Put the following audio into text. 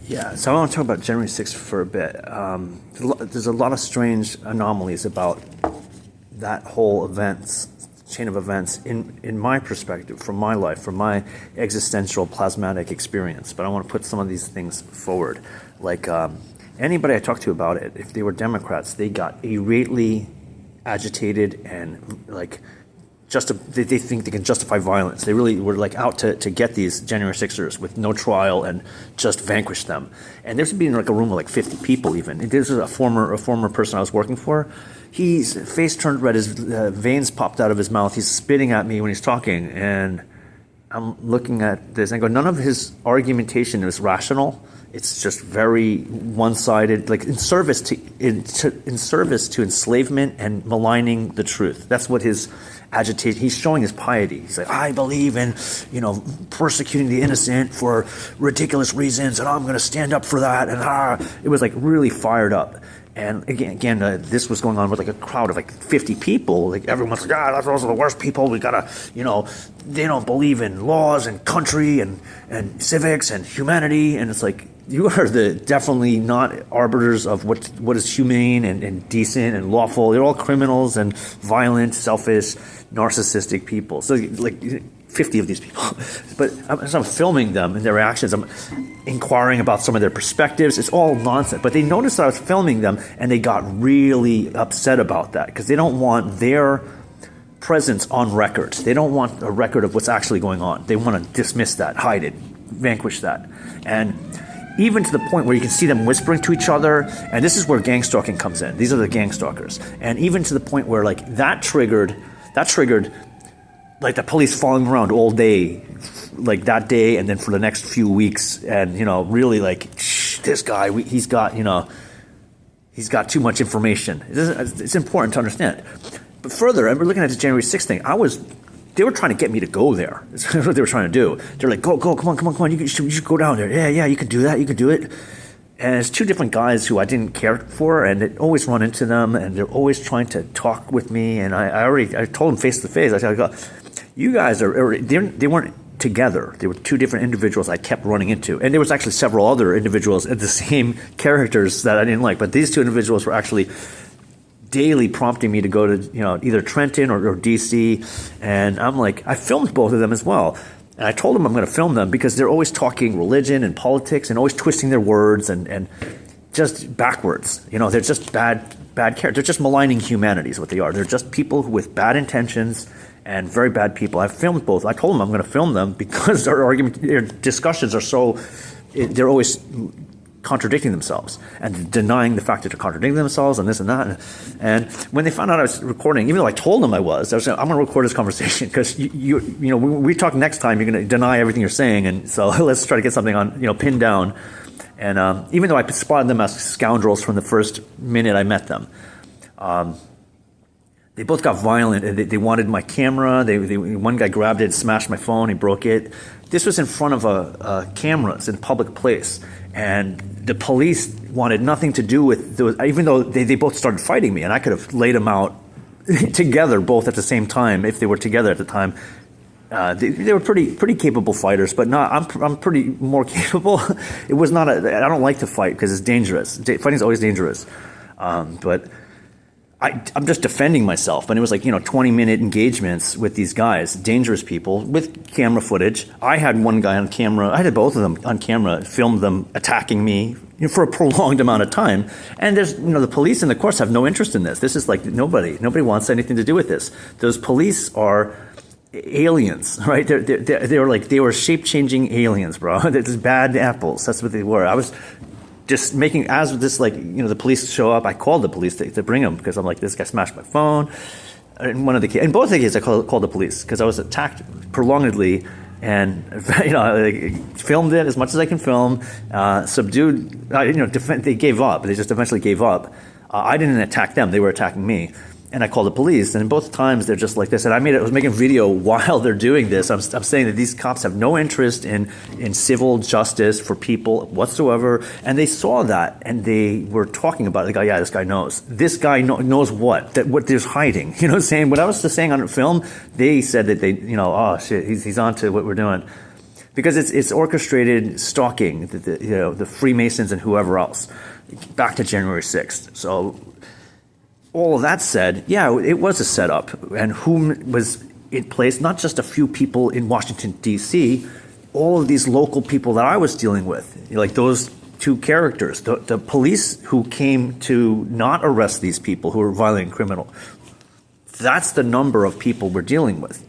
Yeah, so I want to talk about January 6th for a bit. There's a lot of strange anomalies about that whole chain of events in my perspective, from my life, from my existential plasmatic experience. But I want to put some of these things forward. Like anybody I talked to about it, if they were Democrats, they got irately agitated and like they think they can justify violence. They really were like out to get these January 6ers with no trial and just vanquish them. And there's been like a room of like 50 people even. This is a former person I was working for. His face turned red, his veins popped out of his mouth. He's spitting at me when he's talking. And I'm looking at this and I go, none of his argumentation is rational. It's just very one-sided, like in service to enslavement and maligning the truth. That's what his agitation. He's showing his piety. He's like, I believe in, persecuting the innocent for ridiculous reasons, and I'm going to stand up for that. And it was like really fired up. And again, this was going on with like a crowd of like 50 people. Like everyone's like, those are the worst people. We gotta, they don't believe in laws and country and civics and humanity. And it's like, you are definitely not arbiters of what is humane and decent and lawful. They're all criminals and violent, selfish, narcissistic people. So like 50 of these people. But as I'm filming them and their reactions, I'm inquiring about some of their perspectives. It's all nonsense. But they noticed that I was filming them and they got really upset about that because they don't want their presence on record. They don't want a record of what's actually going on. They want to dismiss that, hide it, vanquish that. And even to the point where you can see them whispering to each other, and this is where gang stalking comes in. These are the gang stalkers. And even to the point where like that triggered like the police following around all day, like that day, and then for the next few weeks, and really like this guy, he's got too much information. It's important to understand. But further, and we're looking at this January 6th thing. They were trying to get me to go there. That's what they were trying to do. They're like, go, come on. You should go down there. Yeah, you can do that. You can do it. And it's two different guys who I didn't care for, and I always run into them, and they're always trying to talk with me. And I told them face to face. I said, you guys they weren't together. They were two different individuals I kept running into. And there was actually several other individuals at the same characters that I didn't like. But these two individuals were actually daily prompting me to go to either Trenton or DC, and I'm like, I filmed both of them as well, and I told them I'm going to film them because they're always talking religion and politics and always twisting their words and just backwards. They're just bad characters. They're just maligning humanity is what they are. They're just people with bad intentions and very bad people. I filmed both. I told them I'm going to film them because their discussions are they're always contradicting themselves and denying the fact that they're contradicting themselves and this and that. And when they found out I was recording, even though I told them I was saying, I'm going to record this conversation because we talk next time, you're going to deny everything you're saying. And so let's try to get something on, pinned down. And even though I spotted them as scoundrels from the first minute I met them, they both got violent. And they wanted my camera. One guy grabbed it, smashed my phone, he broke it. This was in front of cameras in a public place. And the police wanted nothing to do with those, even though they both started fighting me, and I could have laid them out together both at the same time if they were together at the time. They were pretty capable fighters, but I'm pretty more capable. It was not I don't like to fight because it's dangerous. Fighting is always dangerous. But I'm just defending myself. And it was like, 20-minute engagements with these guys, dangerous people, with camera footage. I had one guy on camera. I had both of them on camera, filmed them attacking me for a prolonged amount of time. And there's, the police and the courts have no interest in this. This is like nobody wants anything to do with this. Those police are aliens, right? They were shape-changing aliens, bro. They're just bad apples. That's what they were. I was just making, as this, the police show up, I called the police to bring them because I'm like, this guy smashed my phone. In both the cases, I called the police because I was attacked prolongedly and, filmed it as much as I can film, subdued, they gave up. They just eventually gave up. I didn't attack them. They were attacking me. And I called the police, and both times they're just like this. And I was making a video while they're doing this. I'm saying that these cops have no interest in civil justice for people whatsoever. And they saw that, and they were talking about it. They go, yeah, this guy knows. This guy knows what? That what there's hiding. You know what I'm saying? What I was just saying on film, they said that they, oh shit, he's on to what we're doing. because it's orchestrated stalking, the Freemasons and whoever else, back to January 6th. So all of that said, yeah, it was a setup, and whom was in place, not just a few people in Washington, D.C., all of these local people that I was dealing with, like those two characters, the police who came to not arrest these people who were violent and criminal. That's the number of people we're dealing with.